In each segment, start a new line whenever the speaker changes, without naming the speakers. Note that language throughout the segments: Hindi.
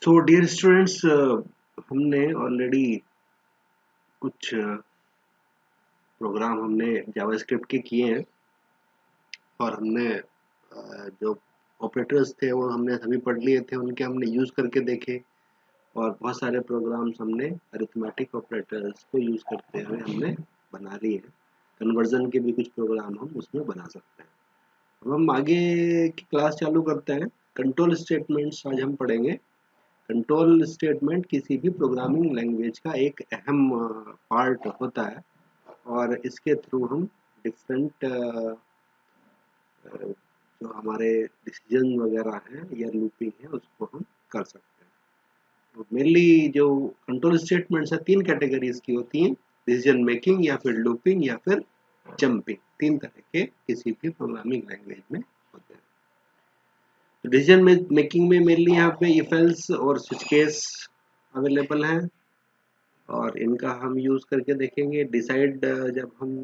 सो डियर स्टूडेंट्स, हमने ऑलरेडी कुछ प्रोग्राम हमने जावास्क्रिप्ट के किए हैं और हमने जो ऑपरेटर्स थे वो हमने सभी पढ़ लिए थे, उनके हमने यूज़ करके देखे और बहुत सारे प्रोग्राम्स हमने अरिथमेटिक ऑपरेटर्स को यूज़ करते हुए हमने बना लिए हैं। कन्वर्जन के भी कुछ प्रोग्राम हम उसमें बना सकते हैं। अब हम आगे की क्लास चालू करते हैं। कंट्रोल स्टेटमेंट्स आज हम पढ़ेंगे। कंट्रोल स्टेटमेंट किसी भी प्रोग्रामिंग लैंग्वेज का एक अहम पार्ट होता है और इसके थ्रू हम डिफरेंट जो हमारे डिसीजन वगैरह हैं या लूपिंग है उसको हम कर सकते हैं। तो मेनली जो कंट्रोल स्टेटमेंट्स है 3 कैटेगरीज की होती हैं, डिसीजन मेकिंग या फिर लूपिंग या फिर जंपिंग। 3 तरह के किसी भी प्रोग्रामिंग लैंग्वेज में होते हैं। तो डिसीजन मेकिंग में मेनली यहाँ पे इफ एल्स और स्विच केस अवेलेबल हैं और इनका हम यूज़ करके देखेंगे। डिसाइड, जब हम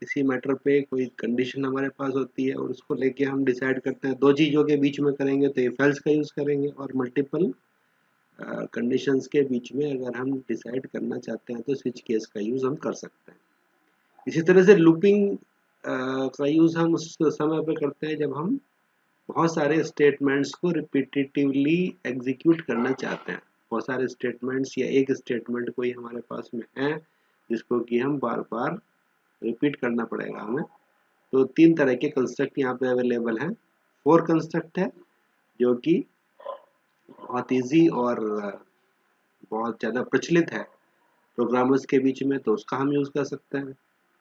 किसी मैटर पे कोई कंडीशन हमारे पास होती है और उसको लेके हम डिसाइड करते हैं, दो चीज़ों के बीच में करेंगे तो इफ एल्स का यूज़ करेंगे और मल्टीपल कंडीशंस के बीच में अगर हम डिसाइड करना चाहते हैं तो स्विच केस का यूज़ हम कर सकते हैं। इसी तरह से लूपिंग का यूज़ हम उस समय पे करते हैं जब हम बहुत सारे स्टेटमेंट्स को रिपीटेटिवली एग्जीक्यूट करना चाहते हैं। बहुत सारे स्टेटमेंट्स या एक स्टेटमेंट कोई हमारे पास में है जिसको कि हम बार बार रिपीट करना पड़ेगा हमें। तो 3 तरह के कंस्ट्रक्ट यहाँ पे अवेलेबल हैं। फोर कंस्ट्रक्ट है जो कि बहुत इजी और बहुत ज़्यादा प्रचलित है प्रोग्रामर्स के बीच में, तो उसका हम यूज़ कर सकते हैं।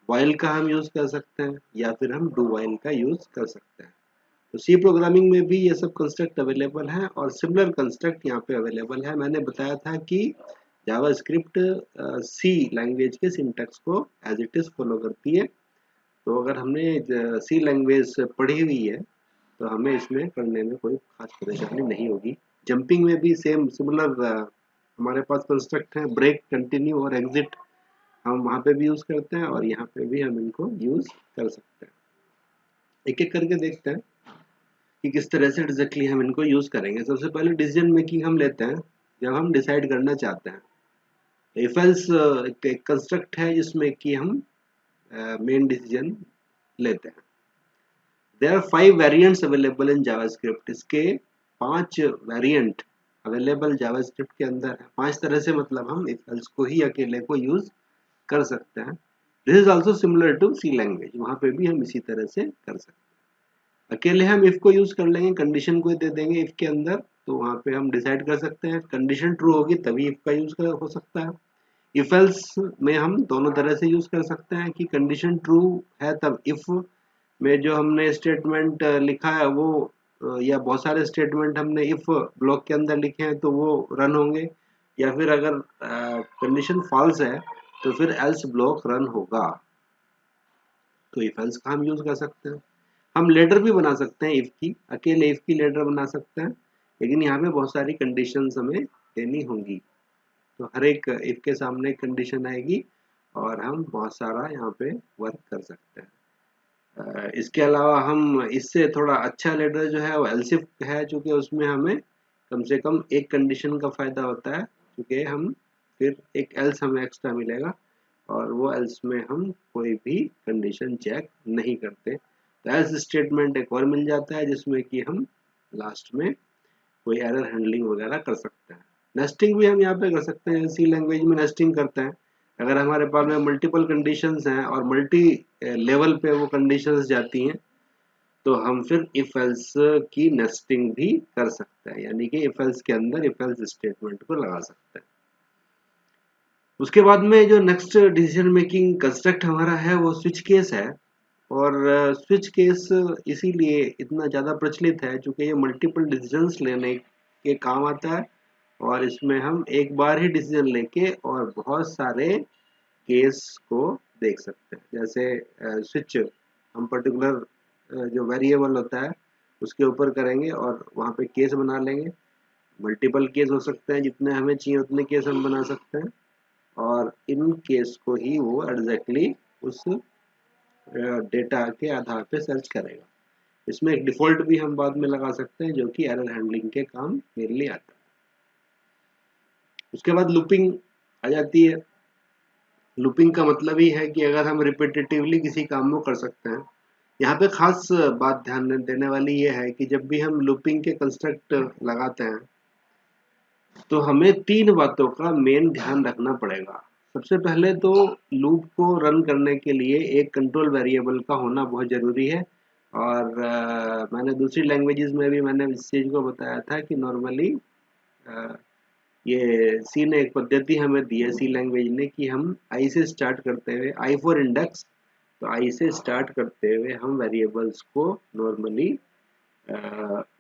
व्हाइल का हम यूज़ कर सकते हैं या फिर हम डू व्हाइल का यूज़ कर सकते हैं। तो सी प्रोग्रामिंग में भी ये सब कंस्ट्रक्ट अवेलेबल हैं और सिमिलर कंस्ट्रक्ट यहाँ पे अवेलेबल है। मैंने बताया था कि जावास्क्रिप्ट सी लैंग्वेज के सिंटैक्स को एज इट इज़ फॉलो करती है। तो अगर हमने सी लैंग्वेज पढ़ी हुई है तो हमें इसमें पढ़ने में कोई खास परेशानी नहीं होगी। जंपिंग में भी सेम सिमिलर हमारे पास कंस्ट्रक्ट है। ब्रेक, कंटिन्यू और एग्जिट हम वहाँ पे भी यूज़ करते हैं और यहाँ पे भी हम इनको यूज़ कर सकते हैं। एक एक करके देखते हैं कि किस तरह से एग्जैक्टली हम इनको यूज़ करेंगे। सबसे पहले डिसीजन मेकिंग हम लेते हैं जब हम डिसाइड करना चाहते हैं। इफ एल्स एक कंस्ट्रक्ट है जिसमें कि हम मेन डिसीजन लेते हैं। There are 5 variants available in JavaScript. इसके 5 वेरिएंट अवेलेबल जावास्क्रिप्ट के अंदर है। 5 तरह से मतलब हम इफ एल्स को ही अकेले को यूज़ कर सकते हैं। This is also similar to C language, वहाँ पे भी हम इसी तरह से कर सकते हैं। अकेले हम इफ को यूज कर लेंगे, कंडीशन को दे देंगे इफ के अंदर, तो वहाँ पे हम डिसाइड कर सकते हैं। कंडीशन ट्रू होगी तभी इफ का यूज हो सकता है। इफ एल्स में हम दोनों तरह से यूज कर सकते हैं कि कंडीशन ट्रू है तब इफ में जो हमने स्टेटमेंट लिखा है वो या बहुत सारे स्टेटमेंट हमने इफ ब्लॉक के अंदर लिखे हैं तो वो रन होंगे, या फिर अगर कंडीशन फॉल्स है तो फिर एल्स ब्लॉक रन होगा। तो इफ एल्स का हम यूज कर सकते हैं। हम लेटर भी बना सकते हैं इफ की, अकेले इफ की लेटर बना सकते हैं, लेकिन यहाँ पे बहुत सारी कंडीशंस हमें देनी होंगी। तो हर एक इफ के सामने कंडीशन आएगी और हम बहुत सारा यहाँ पे वर्क कर सकते हैं। इसके अलावा हम इससे थोड़ा अच्छा लेटर जो है वो एल्स इफ है, चूँकि उसमें हमें कम से कम एक कंडीशन का फायदा होता है, क्योंकि हम फिर एक एल्स हमें एक्स्ट्रा मिलेगा और वो एल्स में हम कोई भी कंडीशन चेक नहीं करते। तो एल्स स्टेटमेंट एक और मिल जाता है जिसमें कि हम लास्ट में कोई एरर हैंडलिंग वगैरह कर सकते हैं। नेस्टिंग भी हम यहाँ पे कर सकते हैं। सी लैंग्वेज में नेस्टिंग करते हैं। अगर हमारे पास में मल्टीपल कंडीशंस हैं और मल्टी लेवल पे वो कंडीशंस जाती हैं तो हम फिर इफ एल्स की नेस्टिंग भी कर सकते हैं, यानी कि इफ एल्स के अंदर इफ एल्स स्टेटमेंट को लगा सकते हैं। उसके बाद में जो नेक्स्ट डिसीजन मेकिंग कंस्ट्रक्ट हमारा है वो स्विच केस है। और स्विच केस इसीलिए इतना ज़्यादा प्रचलित है क्योंकि ये मल्टीपल डिसीजंस लेने के काम आता है और इसमें हम एक बार ही डिसीजन लेके और बहुत सारे केस को देख सकते हैं। जैसे स्विच हम पर्टिकुलर जो वेरिएबल होता है उसके ऊपर करेंगे और वहाँ पे केस बना लेंगे। मल्टीपल केस हो सकते हैं, जितने हमें चाहिए उतने केस हम बना सकते हैं और इन केस को ही वो एग्जैक्टली उस डेटा के आधार पे सर्च करेगा। इसमें एक डिफ़ॉल्ट भी हम बाद में लगा सकते हैं जो कि एरर हैंडलिंग के काम मेनली आता है। उसके बाद लूपिंग आ जाती है। लूपिंग का मतलब ही है कि अगर हम रिपीटेटिवली किसी काम को कर सकते हैं। यहाँ पे खास बात ध्यान देने वाली ये है कि जब भी हम लूपिंग के कंस्ट्रक्ट लगाते हैं तो हमें तीन बातों का मेन ध्यान रखना पड़ेगा। सबसे पहले तो लूप को रन करने के लिए एक कंट्रोल वेरिएबल का होना बहुत ज़रूरी है। और मैंने दूसरी लैंग्वेजेस में भी मैंने इस चीज़ को बताया था कि नॉर्मली ये सी ने एक पद्धति हमें दी है, सी लैंग्वेज ने, कि हम आई से स्टार्ट करते हुए, आई फॉर इंडेक्स, तो आई से स्टार्ट करते हुए हम वेरिएबल्स को नॉर्मली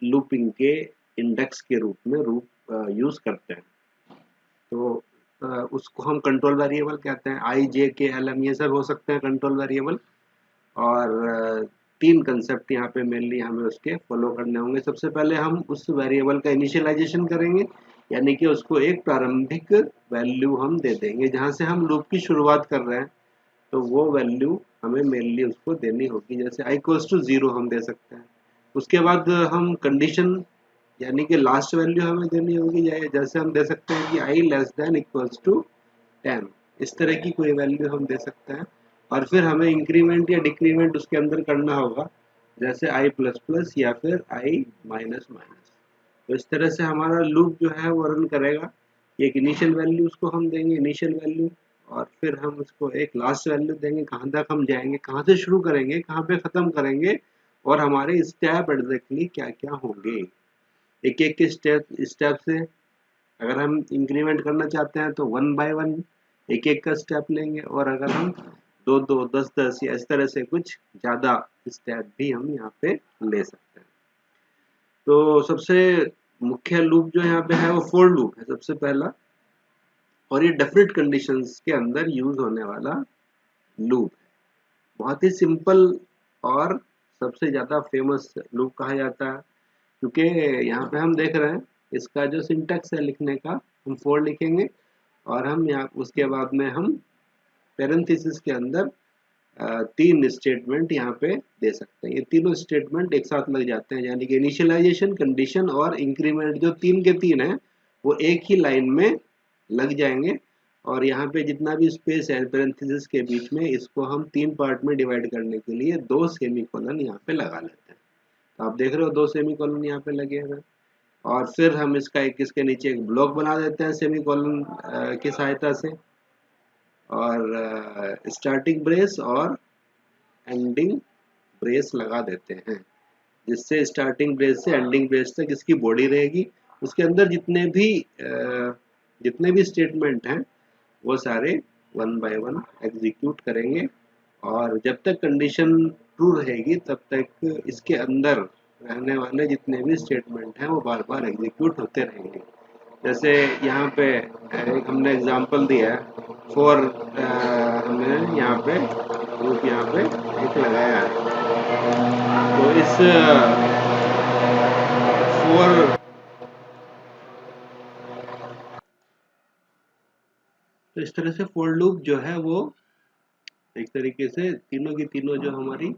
लूपिंग के इंडेक्स के रूप में यूज करते हैं। तो उसको हम कंट्रोल वेरिएबल कहते हैं। आई, जे, के, एल, एम ये सब हो सकते हैं कंट्रोल वेरिएबल। और तीन कंसेप्ट यहाँ पे मेनली हमें उसके फॉलो करने होंगे। सबसे पहले हम उस वेरिएबल का इनिशियलाइजेशन करेंगे, यानी कि उसको एक प्रारंभिक वैल्यू हम दे देंगे जहाँ से हम लूप की शुरुआत कर रहे हैं। तो वो वैल्यू हमें मेनली उसको देनी होगी, जैसे i इक्वल्स टू 0 हम दे सकते हैं। उसके बाद हम कंडीशन यानी कि लास्ट वैल्यू हमें देनी होगी, जैसे हम दे सकते हैं कि i less than equals to 10, इस तरह की कोई वैल्यू हम दे सकते हैं। और फिर हमें इंक्रीमेंट या डिक्रीमेंट उसके अंदर करना होगा, जैसे i प्लस प्लस या फिर i माइनस माइनस। तो इस तरह से हमारा लूप जो है वो रन करेगा। एक इनिशियल वैल्यू उसको हम देंगे, इनिशियल वैल्यू, और फिर हम उसको एक लास्ट वैल्यू देंगे, कहाँ तक हम जाएंगे, कहाँ से शुरू करेंगे, कहाँ पे ख़त्म करेंगे, और हमारे स्टेप एग्जैक्टली क्या क्या होंगे। एक एक के स्टेप से अगर हम इंक्रीमेंट करना चाहते हैं तो 1 बाय 1 एक एक का स्टेप लेंगे, और अगर हम 2 2 10 10 या इस तरह से कुछ ज़्यादा स्टेप भी हम यहाँ पे ले सकते हैं। तो सबसे मुख्य लूप जो यहाँ पे है वो फोर लूप है सबसे पहला, और ये डेफिनेट कंडीशंस के अंदर यूज होने वाला लूप है। बहुत ही सिंपल और सबसे ज़्यादा फेमस लूप कहा जाता है, क्योंकि यहाँ पे हम देख रहे हैं इसका जो सिंटेक्स है लिखने का, हम फोर लिखेंगे और हम यहाँ उसके बाद में हम पैरेंथेसिस के अंदर तीन स्टेटमेंट यहाँ पे दे सकते हैं। ये तीनों स्टेटमेंट एक साथ लग जाते हैं, यानी कि इनिशियलाइजेशन, कंडीशन और इंक्रीमेंट जो तीन के तीन है वो एक ही लाइन में लग जाएंगे। और यहाँ पे जितना भी स्पेस है पैरेंथेसिस के बीच में, इसको हम तीन पार्ट में डिवाइड करने के लिए दो सेमीकोलन यहाँ पे लगा लेते हैं। तो आप देख रहे हो दो सेमीकोलन यहाँ पे लगे हुए। और फिर हम इसका एक इसके नीचे एक ब्लॉक बना देते हैं सेमीकोलन की सहायता से, और स्टार्टिंग ब्रेस और एंडिंग ब्रेस लगा देते हैं, जिससे स्टार्टिंग ब्रेस से एंडिंग ब्रेस तक इसकी बॉडी रहेगी। उसके अंदर जितने भी स्टेटमेंट हैं वो सारे वन बाय वन एग्जीक्यूट करेंगे, और जब तक कंडीशन ट्रू रहेगी तब तक इसके अंदर रहने वाले जितने भी स्टेटमेंट हैं वो बार बार एग्जीक्यूट होते रहेंगे। जैसे यहाँ पे एक हमने एग्जांपल दिया है फॉर, हमने यहाँ पे ग्रुप यहाँ पे एक लगाया है। तो इस फॉर तो इस तरह से फॉर लूप जो है वो एक तरीके से तीनों की तीनों जो हमारी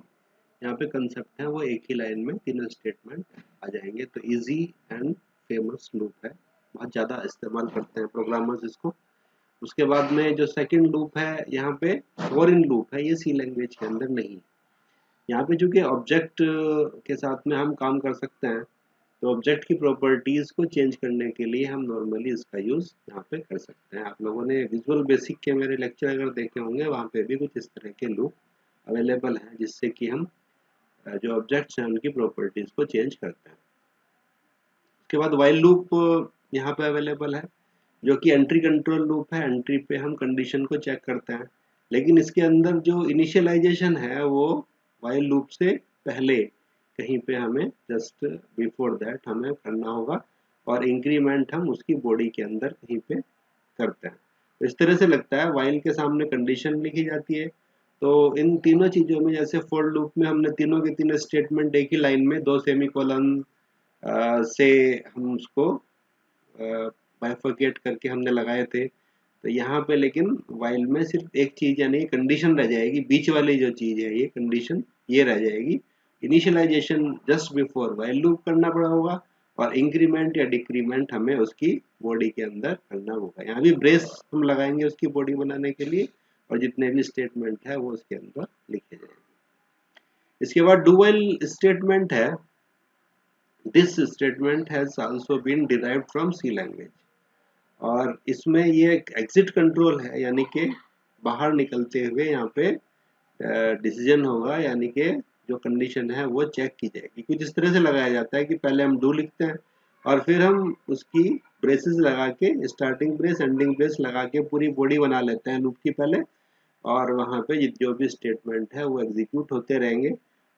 यहाँ पे कंसेप्ट है वो एक ही लाइन में तीनों स्टेटमेंट आ जाएंगे। तो इजी एंड फेमस लूप है, बहुत ज़्यादा इस्तेमाल करते हैं प्रोग्रामर्स इसको। उसके बाद में जो सेकंड लूप है यहाँ पे फॉर इन लूप है, ये सी लैंग्वेज के अंदर नहीं। यहाँ पे चूंकि ऑब्जेक्ट के साथ में हम काम कर सकते हैं, तो ऑब्जेक्ट की प्रॉपर्टीज को चेंज करने के लिए हम नॉर्मली इसका यूज यहाँ पे कर सकते हैं। आप लोगों ने विजुअल बेसिक के मेरे लेक्चर अगर देखे होंगे, वहाँ पे भी कुछ इस तरह के लूप अवेलेबल हैं जिससे कि हम जो ऑब्जेक्ट्स हैं उनकी प्रॉपर्टीज को चेंज करते हैं। उसके बाद वाइल लूप यहाँ पे अवेलेबल है, जो कि एंट्री कंट्रोल लूप है। एंट्री पे हम कंडीशन को चेक करते हैं, लेकिन इसके अंदर जो इनिशियलाइजेशन है वो वाइल लूप से पहले कहीं पे हमें जस्ट बिफोर दैट हमें करना होगा, और इंक्रीमेंट हम उसकी बॉडी के अंदर कहीं पे करते हैं। तो इस तरह से लगता है वाइल के सामने कंडीशन लिखी जाती है। तो इन तीनों चीज़ों में, जैसे फॉर लूप में हमने तीनों के तीनों स्टेटमेंट एक ही लाइन में दो सेमीकोलन से हम उसको बाइफरकेट करके हमने लगाए थे। तो यहाँ पे लेकिन वाइल में सिर्फ एक चीज़ यानी कंडीशन रह जाएगी, बीच वाली जो चीज़ है ये कंडीशन ये रह जाएगी। Initialization just before while loop करना पड़ा होगा, और इंक्रीमेंट या डिक्रीमेंट हमें उसकी बॉडी के अंदर करना होगा। यहाँ भी ब्रेस हम लगाएंगे उसकी बॉडी बनाने के लिए, और जितने भी स्टेटमेंट है वो उसके अंदर लिखे जाएंगे। इसके बाद डू व्हाइल स्टेटमेंट है। This statement has also been derived from C language, और इसमें ये एग्जिट कंट्रोल है, यानी कि बाहर निकलते हुए यहाँ पे डिसीजन होगा, यानी कि जो कंडीशन है वो चेक की जाएगी। कुछ इस तरह से लगाया जाता है कि पहले हम डू लिखते हैं और फिर हम उसकी ब्रेसेस लगा के, स्टार्टिंग ब्रेस एंडिंग ब्रेस लगा के पूरी बॉडी बना लेते हैं लूप की पहले, और वहाँ पे जो भी स्टेटमेंट है वो एग्जीक्यूट होते रहेंगे,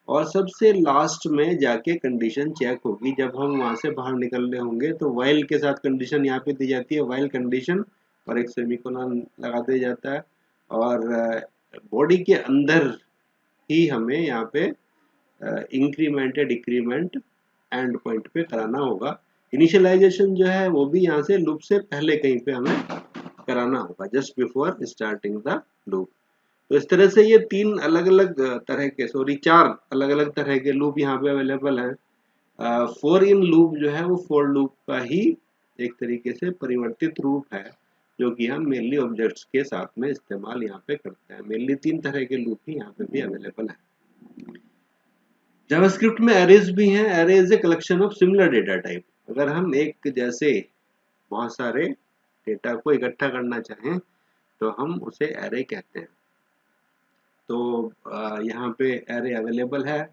और सबसे लास्ट में जाके कंडीशन चेक होगी। जब हम वहाँ से बाहर निकल रहे होंगे तो वाइल के साथ कंडीशन यहाँ पे दी जाती है, वाइल कंडीशन, और एक सेमीकोलन लगा दिया जाता है, और बॉडी के अंदर ही हमें यहाँ पे इंक्रीमेंट या डिक्रीमेंट एंड पॉइंट पे कराना होगा। इनिशियलाइजेशन जो है वो भी यहाँ से लूप से पहले कहीं पे हमें कराना होगा, just before starting the loop. तो इस तरह से ये तीन अलग अलग तरह के, सॉरी चार अलग अलग तरह के लूप यहाँ पे अवेलेबल हैं। फोर इन लूप जो है वो फोर लूप का ही एक तरीके से परिवर्तित रूप है, जो कि हम मेनली ऑब्जेक्ट्स के साथ में इस्तेमाल यहाँ पे करते हैं। मेनली तीन तरह के लूप ही यहाँ पे भी अवेलेबल है। जावास्क्रिप्ट में एरेज भी हैं। Array is a collection of similar data type. अगर हम एक जैसे बहुत सारे डेटा को इकट्ठा करना चाहें तो हम उसे एरे कहते हैं। तो यहाँ पे एरे अवेलेबल है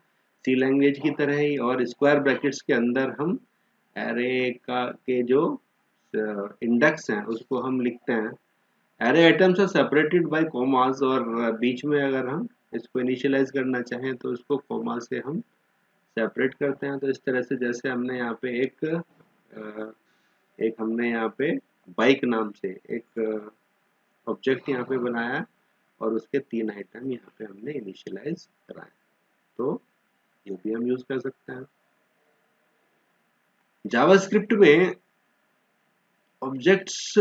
सी लैंग्वेज की तरह ही, और स्क्वायर ब्रैकेट्स के अंदर हम एरे का के जो इंडेक्स हैं उसको हम लिखते हैं। Array items are separated by commas, और बीच में अगर हम इसको इनिशियलाइज करना चाहें तो उसको कॉमा से हम सेपरेट करते हैं। तो इस तरह से जैसे हमने यहाँ पे एक हमने यहाँ पे बाइक नाम से एक ऑब्जेक्ट यहाँ पे बनाया है, और उसके तीन आइटम यहाँ पे हमने इनिशियलाइज कराए, तो ये भी हम यूज कर सकते हैं। जावास्क्रिप्ट में ऑब्जेक्ट्स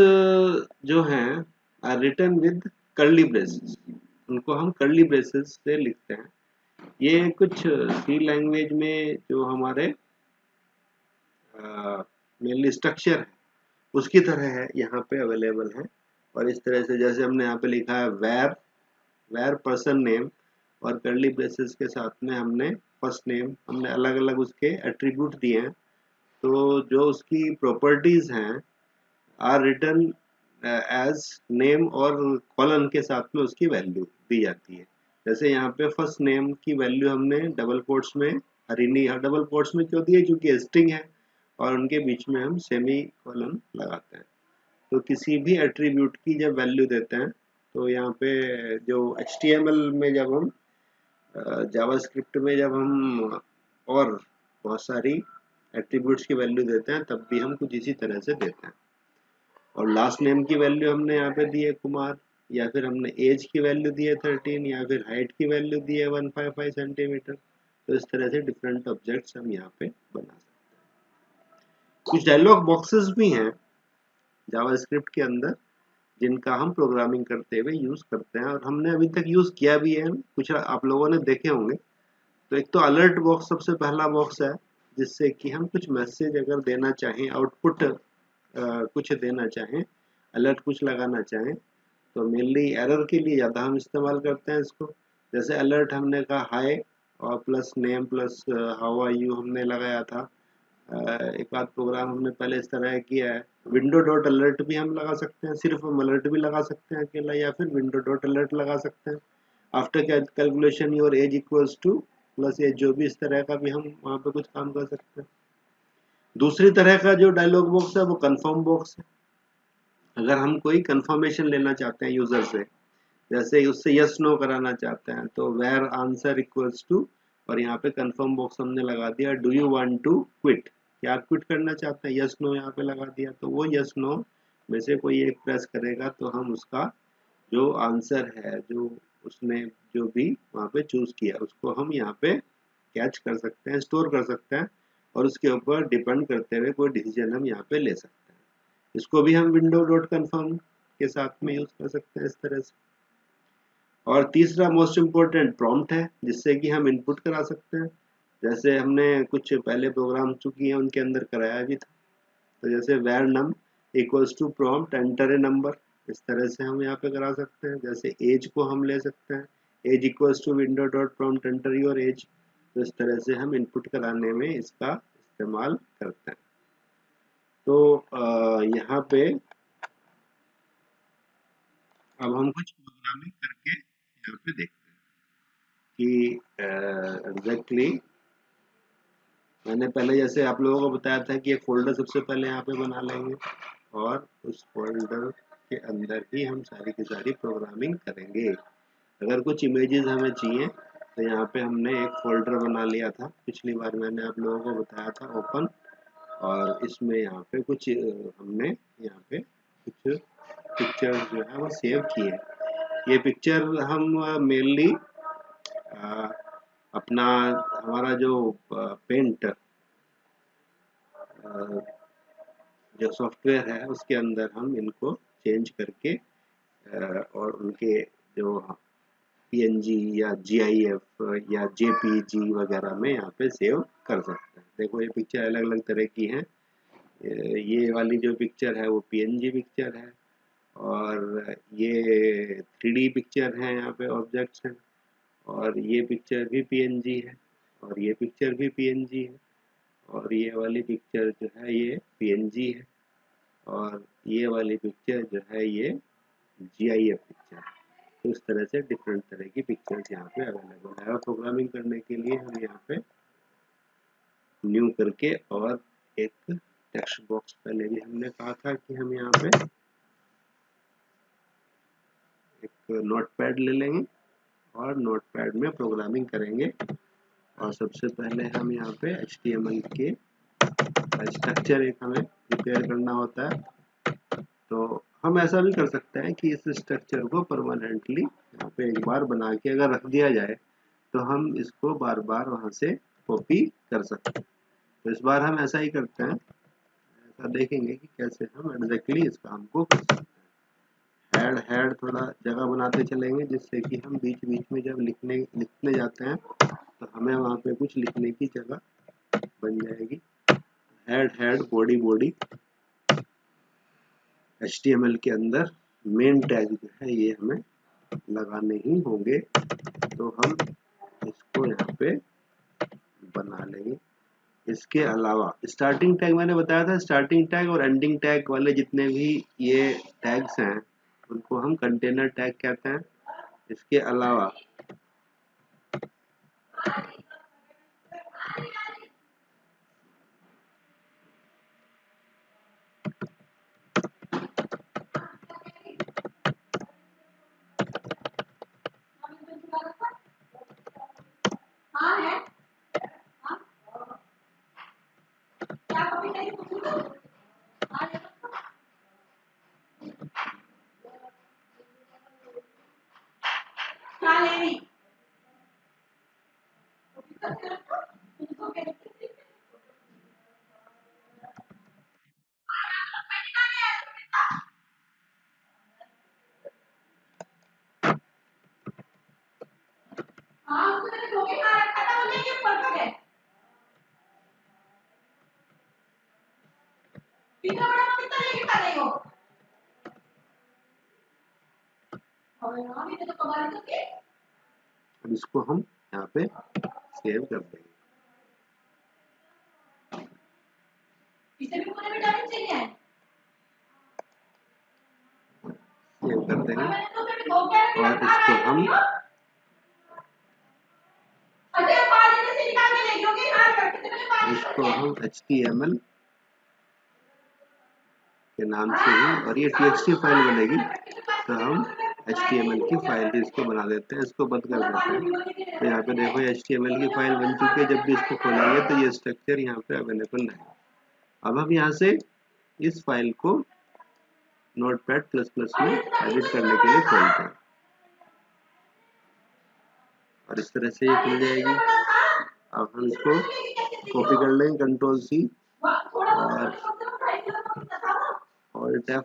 जो हैं are written with curly braces, उनको हम कर्ली ब्रेसेस से लिखते हैं। ये कुछ सी लैंग्वेज में जो हमारे मेनली स्ट्रक्चर है उसकी तरह है, यहाँ पे अवेलेबल है। और इस तरह से जैसे हमने यहाँ पे लिखा है वेर पर्सन नेम, और कर्ली ब्रेसेस के साथ में हमने फर्स्ट नेम, हमने अलग अलग उसके एट्रीब्यूट दिए हैं। तो जो उसकी प्रॉपर्टीज हैं आर रिटन एज नेम, और कॉलन के साथ में उसकी वैल्यू दी जाती है। जैसे यहाँ पे फर्स्ट नेम की वैल्यू हमने डबल कोट्स में, हरिनी डबल कोट्स में क्यों दी है, क्योंकि स्ट्रिंग है और उनके बीच में हम सेमी कॉलन लगाते हैं। तो किसी भी एट्रीब्यूट की जब वैल्यू देते हैं तो यहाँ पे जो HTML में जब हम जावास्क्रिप्ट में जब हम और बहुत सारी एट्रीब्यूट्स की वैल्यू देते हैं तब भी हम कुछ इसी तरह से देते हैं। और लास्ट नेम की वैल्यू हमने यहाँ पे दी है कुमार, या फिर हमने एज की वैल्यू दी है 13, या फिर हाइट की वैल्यू दी है 155 सेंटीमीटर। तो इस तरह से डिफरेंट ऑब्जेक्ट्स हम यहाँ पे बना सकते हैं। कुछ डायलॉग बॉक्सेस भी हैं जावास्क्रिप्ट के अंदर जिनका हम प्रोग्रामिंग करते हुए यूज करते हैं, और हमने अभी तक यूज किया भी है, कुछ आप लोगों ने देखे होंगे। तो एक तो अलर्ट बॉक्स सबसे पहला बॉक्स है, जिससे कि हम कुछ मैसेज अगर देना चाहें, आउटपुट कुछ देना चाहें, अलर्ट कुछ लगाना चाहें, तो मेनली एरर के लिए ज़्यादा हम इस्तेमाल करते हैं इसको। जैसे अलर्ट हमने कहा हाई और plus name plus how are you हमने लगाया था। एक आध प्रोग्राम हमने पहले इस तरह किया है। विंडो डॉट अलर्ट भी हम लगा सकते हैं, सिर्फ हम अलर्ट भी लगा सकते हैं अकेला, या फिर विंडो डॉट अलर्ट लगा सकते हैं। After calculation your age equals to plus age, जो भी इस तरह का भी हम वहाँ पे कुछ काम कर सकते हैं। दूसरी तरह का जो डायलॉग बॉक्स है वो कंफर्म बॉक्स है। अगर हम कोई कंफर्मेशन लेना चाहते हैं यूजर से, जैसे उससे यस नो कराना चाहते हैं, तो वेर आंसर इक्वल्स टू, और यहाँ पे कंफर्म बॉक्स हमने लगा दिया do you want to quit, क्या आप क्विट करना चाहते हैं, यस नो यहाँ पे लगा दिया। तो वो यस नो में से कोई एक प्रेस करेगा तो हम उसका जो आंसर है, जो उसने जो भी वहाँ पे चूज किया, उसको हम यहाँ पे कैच कर सकते हैं, स्टोर कर सकते हैं, और उसके ऊपर डिपेंड करते हुए कोई डिसीजन हम यहाँ पे ले सकते हैं। इसको भी हम विंडो डॉट कन्फर्म के साथ में यूज कर सकते हैं इस तरह से। और तीसरा मोस्ट इम्पोर्टेंट प्रॉम्प्ट है, जिससे कि हम इनपुट करा सकते हैं। जैसे हमने कुछ पहले प्रोग्राम चुकी है उनके अंदर कराया भी था। तो जैसे var num equals to prompt enter a number, इस तरह से हम यहाँ पे करा सकते हैं। जैसे एज को हम ले सकते हैं, age equals to window dot prompt enter your age. तो इस तरह से हम इनपुट कराने में इसका इस्तेमाल करते हैं। तो यहाँ पे अब हम कुछ प्रोग्रामिंग करके यहाँ पे देखते हैं कि एग्जैक्टली मैंने पहले जैसे आप लोगों को बताया था कि एक फोल्डर सबसे पहले यहाँ पे बना लेंगे और उस फोल्डर के अंदर ही हम सारी की सारी प्रोग्रामिंग करेंगे। अगर कुछ इमेजेस हमें चाहिए तो यहाँ पे हमने एक फोल्डर बना लिया था, पिछली बार मैंने आप लोगों को बताया था ओपन, और इसमें यहाँ पे कुछ हमने यहाँ पे कुछ पिक्चर जो है वो सेव किए। ये पिक्चर हम मेनली अपना हमारा जो पेंट जो सॉफ्टवेयर है उसके अंदर हम इनको चेंज करके और उनके जो पीएनजी या जीआईएफ या जेपीजी वगैरह में यहाँ पे सेव कर सकते हैं। देखो ये पिक्चर अलग अलग तरह की हैं। ये वाली जो पिक्चर है वो पीएनजी पिक्चर है, और ये 3D पिक्चर है, यहाँ पे ऑब्जेक्ट्स हैं, और ये पिक्चर भी पीएनजी है, और ये पिक्चर भी पीएनजी है, और ये वाली पिक्चर जो है ये पीएनजी है, और ये वाली पिक्चर जो है ये जीआईएफ पिक्चर है। तो इस तरह से डिफरेंट तरह की पिक्चर्स यहाँ पे अवेलेबल है। और प्रोग्रामिंग करने के लिए हम यहाँ पे न्यू करके और एक टेक्स्ट बॉक्स पहले भी हमने कहा था कि हम यहाँ पे एक नोटपैड ले लेंगे और नोटपैड में प्रोग्रामिंग करेंगे। और सबसे पहले हम यहाँ पे HTML के स्ट्रक्चर एक हमें प्रिपेयर करना होता है। तो हम ऐसा भी कर सकते हैं कि इस स्ट्रक्चर को परमानेंटली यहाँ पे एक बार बना के अगर रख दिया जाए तो हम इसको बार बार वहां से कॉपी कर सकते हैं। तो इस बार हम ऐसा ही करते हैं, ऐसा देखेंगे कि कैसे हम एग्जैक्टली इस काम को कर सकते हैं। हेड हेड थोड़ा जगह बनाते चलेंगे जिससे कि हम बीच बीच में जब लिखने जाते हैं तो हमें वहाँ पे कुछ लिखने की जगह बन जाएगी। Head head body body, HTML के अंदर मेन टैग जो है ये हमें लगाने ही होंगे। तो हम इसको यहाँ पे बना लेंगे। इसके अलावा स्टार्टिंग टैग मैंने बताया था, स्टार्टिंग टैग और एंडिंग टैग वाले जितने भी ये टैग्स हैं उनको हम कंटेनर टैग कहते हैं। इसके अलावा अब इसको हम यहाँ पे सेव कर देंगे। सेव कर देंगे और इसको हम HTML के नाम से ही, और ये txt फाइल बनेगी तो हम HTML की फाइल भी इसको बना देते हैं। इसको बंद कर देते हैं। तो यहाँ पे देखो HTML की फाइल बन चुकी है। जब भी इसको खोलेंगे तो ये स्ट्रक्चर यहाँ पे अवेलेबल है। अब हम यहाँ से इस फाइल को नोटपैड प्लस प्लस में एडिट करने के लिए खोलते हैं और इस तरह से ये खुल जाएगी। अब हम इसको कॉपी कर लेंगे Ctrl+C और टैब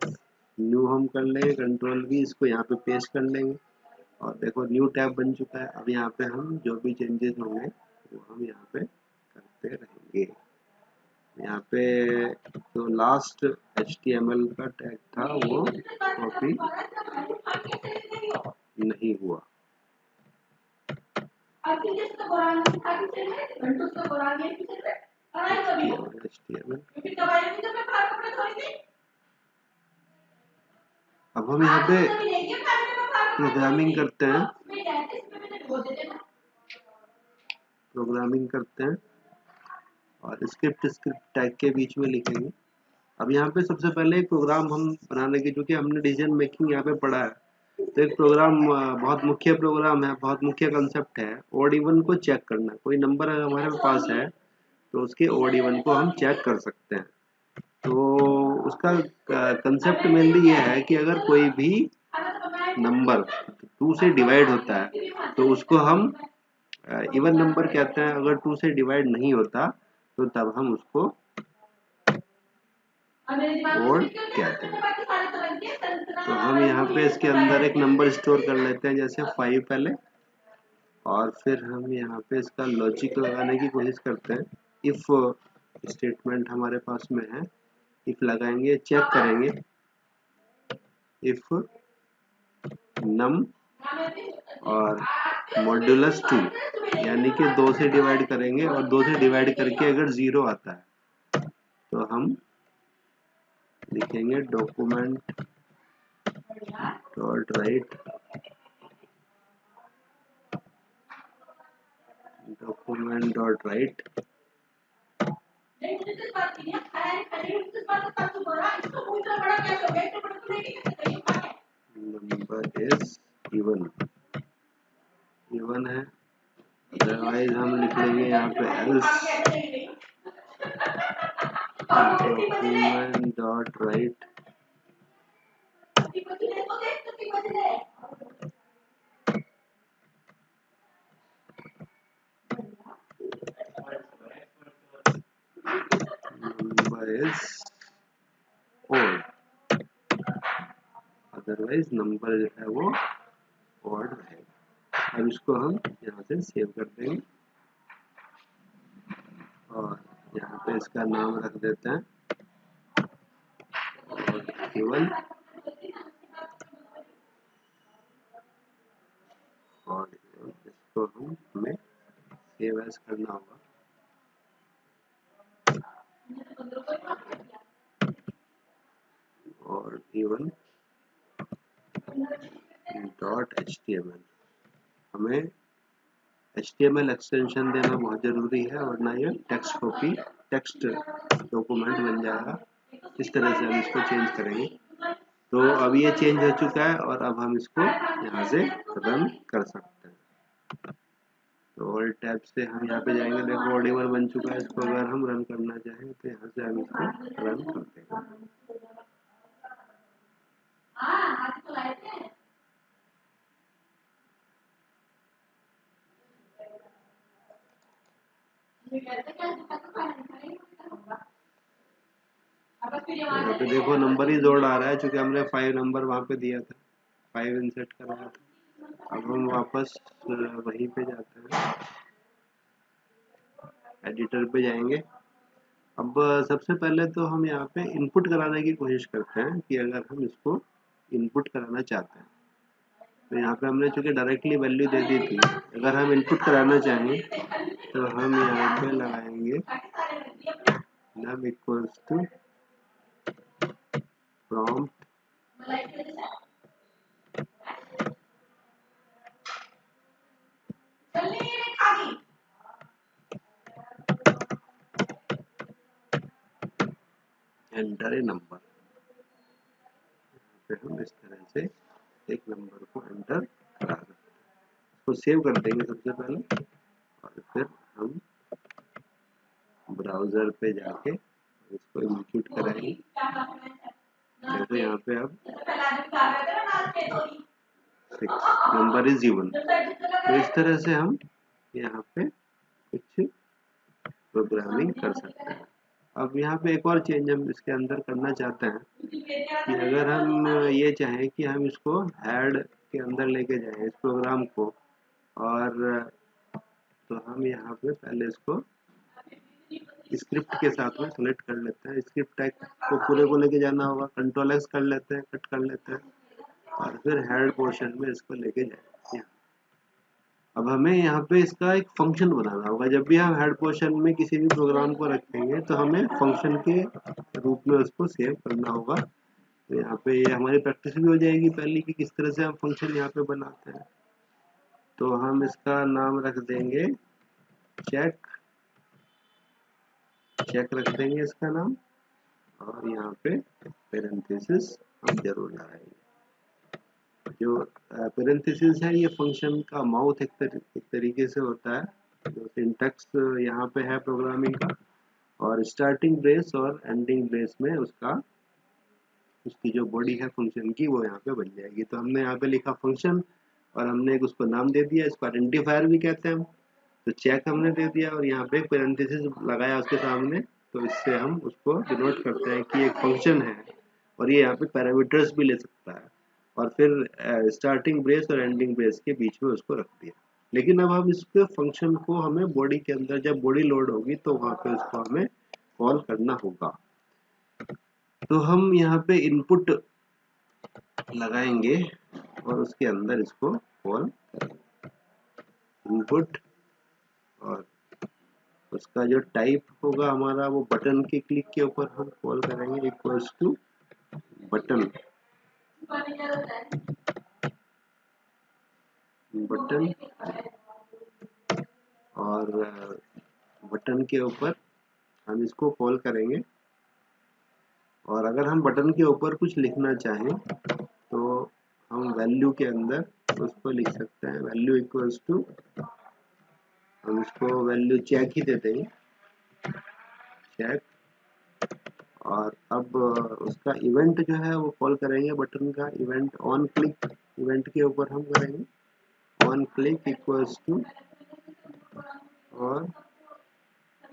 न्यू हम कर लेंगे, Ctrl+V, इसको यहाँ पे पेस्ट कर लेंगे और देखो न्यू टैब बन चुका है। अब यहाँ पे हम जो भी चेंजेस होंगे वो हम यहाँ पे पे रहेंगे। यहाँ पे जो लास्ट HTML का टैग था वो कॉपी नहीं हुआ। HTML अब हम यहाँ पे प्रोग्रामिंग करते हैं, और स्क्रिप्ट टैग के बीच में लिखेंगे। अब यहाँ पे सबसे पहले एक प्रोग्राम हम बनाने की, क्योंकि हमने डिसीजन मेकिंग यहाँ पे पढ़ा है, तो एक प्रोग्राम बहुत मुख्य प्रोग्राम है, बहुत मुख्य कंसेप्ट है। ऑड इवन को चेक करना, कोई नंबर अगर हमारे पास है तो उसके ऑड इवन को हम चेक कर सकते हैं। तो उसका कंसेप्ट मेनली ये है कि अगर कोई भी नंबर 2 से डिवाइड होता है तो उसको हम इवन नंबर कहते हैं। अगर 2 से डिवाइड नहीं होता तो तब हम उसको ऑड कहते हैं। तो हम यहाँ पे इसके अंदर एक नंबर स्टोर कर लेते हैं, जैसे 5 पहले, और फिर हम यहाँ पे इसका लॉजिक लगाने की कोशिश करते हैं। इफ स्टेटमेंट हमारे पास में है, इफ लगाएंगे, चेक करेंगे इफ नम और मॉड्यूलस 2, यानी कि 2 से डिवाइड करेंगे और 2 से डिवाइड करके अगर 0 आता है तो हम लिखेंगे document dot write number is even है। अदरवाइज हम लिख लेंगे यहाँ पे else document dot write number is odd, otherwise number जो है वो ऑड है। अब इसको हम यहाँ से सेव कर देंगे और यहाँ पे इसका नाम रख देते हैं गिवन, और इसको हमें सेव एज करना होगा। और गिवन डॉट HTML, हमें HTML एक्सटेंशन देना बहुत जरूरी है, वरना ये टेक्स्ट डॉक्यूमेंट बन जाएगा। इस तरह से हम इसको चेंज करेंगे। तो अब ये चेंज हो चुका है और अब हम इसको यहाँ से रन कर सकते हैं। तो ऑल टैब से हम यहाँ पे जाएंगे, देखो ऑडिबल बन चुका है। इसको अगर हम रन करना चाहें तो यहाँ से हम इसको रन कर देंगे। यहाँ पे देखो नंबर ही जोड़ आ रहा है, क्योंकि हमने 5 नंबर वहाँ पे दिया था, 5 इंसर्ट करना था। अब हम वापस वहीं पे जाते हैं, एडिटर पे जाएंगे। अब सबसे पहले तो हम यहाँ पे इनपुट कराने की कोशिश करते हैं कि अगर हम इसको इनपुट कराना चाहते हैं तो यहाँ पे हमने चूंकि डायरेक्टली वैल्यू दे दी थी, अगर हम इनपुट कराना चाहें तो हम यहाँ पे लगाएंगे num equals to prompt enter a number. फिर हम इस तरह से एक नंबर को एंटर करा सकते हैं। इसको सेव कर देंगे सबसे पहले, और फिर हम ब्राउजर पे जाके इसको एग्जीक्यूट कराएंगे। देखो यहाँ पे अब 6 नंबर इज इवन। तो इस तरह से हम यहाँ पे कुछ प्रोग्रामिंग कर सकते हैं। अब यहाँ पे एक और चेंज हम इसके अंदर करना चाहते हैं कि अगर हम ये चाहें कि हम इसको हेड के अंदर लेके जाएं इस प्रोग्राम को, और तो हम यहाँ पे पहले इसको स्क्रिप्ट के साथ में सेलेक्ट कर लेते हैं। स्क्रिप्ट टैग को पूरे को लेके जाना होगा, कंट्रोल एक्स कर लेते हैं, कट कर लेते हैं और फिर हेड पोर्शन में इसको लेके जाएंगे। अब हमें यहाँ पे इसका एक फंक्शन बनाना होगा। जब भी हम हेड पोर्शन में किसी भी प्रोग्राम को रखेंगे तो हमें फंक्शन के रूप में उसको सेव करना होगा। तो यहाँ पे ये हमारी प्रैक्टिस भी हो जाएगी पहली कि किस तरह से हम फंक्शन यहाँ पे बनाते हैं। तो हम इसका नाम रख देंगे चेक रख देंगे इसका नाम, और यहाँ पे पेरेंथेसिस हम जरूर लगाएंगे। जो पेरेंथेसिस है ये फंक्शन का माउथ एक तरीके से होता है। जो सिंटैक्स यहाँ पे है प्रोग्रामिंग का, और स्टार्टिंग ब्रेस और एंडिंग ब्रेस में उसकी जो बॉडी है फंक्शन की वो यहाँ पे बन जाएगी। तो हमने यहाँ पे लिखा फंक्शन और हमने एक उसको नाम दे दिया, इसको आइडेंटिफायर भी कहते हैं हम। तो चेक हमने दे दिया और यहाँ पे पेरेंथेसिस लगाया उसके सामने, तो इससे हम उसको डिनोट करते हैं कि एक फंक्शन है और ये यहाँ पे पैरामीटर्स भी ले सकता है। और फिर स्टार्टिंग ब्रेस और एंडिंग ब्रेस के बीच में उसको रख दिया। लेकिन अब हम इसके फंक्शन को हमें बॉडी के अंदर जब बॉडी लोड होगी तो वहां पे उसको हमें कॉल करना होगा। तो हम यहाँ पे इनपुट लगाएंगे और उसके अंदर इसको कॉल करेंगे। इनपुट, और उसका जो टाइप होगा हमारा वो बटन के क्लिक के ऊपर हम कॉल करेंगे, इक्वल्स टू बटन और बटन के ऊपर हम इसको कॉल करेंगे। और अगर हम बटन के ऊपर कुछ लिखना चाहें तो हम वैल्यू के अंदर उसको लिख सकते हैं, वैल्यू इक्वल्स टू, हम इसको वैल्यू चेक ही दे देंगे, चेक। और अब उसका इवेंट जो है वो कॉल करेंगे बटन का इवेंट ऑन क्लिक, इवेंट के ऊपर हम करेंगे ऑन क्लिक इक्वल्स टू, और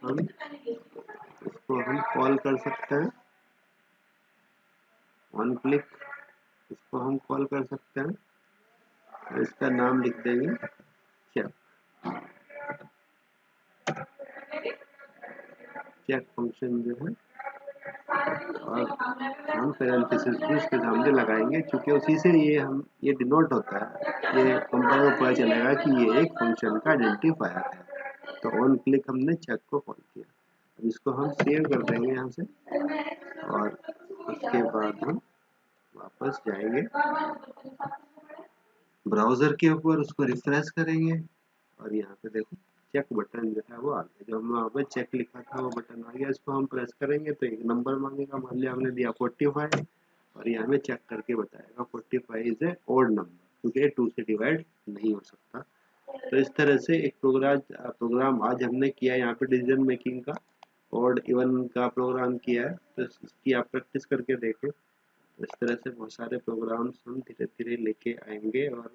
हम इसको हम कॉल कर सकते हैं ऑन क्लिक, इसको हम कॉल कर सकते हैं और इसका नाम लिख देंगे चेक, चेक फंक्शन जो है। और हम पेरेंथेसिस भी उसके सामने लगाएंगे क्योंकि उसी से ये डिनोट होता है, ये कंपाइलर को पता चलेगा कि ये एक फंक्शन का आइडेंटिफायर है। तो ऑन क्लिक हमने चेक को कॉल किया। अब इसको हम सेव कर देंगे यहाँ से और उसके बाद हम वापस जाएंगे ब्राउजर के ऊपर, उसको रिफ्रेश करेंगे और यहाँ पे देखो चेक बटन जो है वो आ गया। जो हमने वहाँ पे चेक लिखा था वो बटन आ गया। इसको हम प्रेस करेंगे तो एक नंबर मांगेगा, मान लिया हमने दिया 45 और ये हमें चेक करके बताएगा 45 इज ए ओड नंबर क्योंकि 2 से डिवाइड नहीं हो सकता। तो इस तरह से एक प्रोग्राम आज हमने किया यहाँ पे डिसीजन मेकिंग का, ओड इवन का प्रोग्राम किया है। तो इसकी आप प्रैक्टिस करके देखें। तो इस तरह से बहुत सारे प्रोग्राम्स हम धीरे धीरे लेके आएंगे और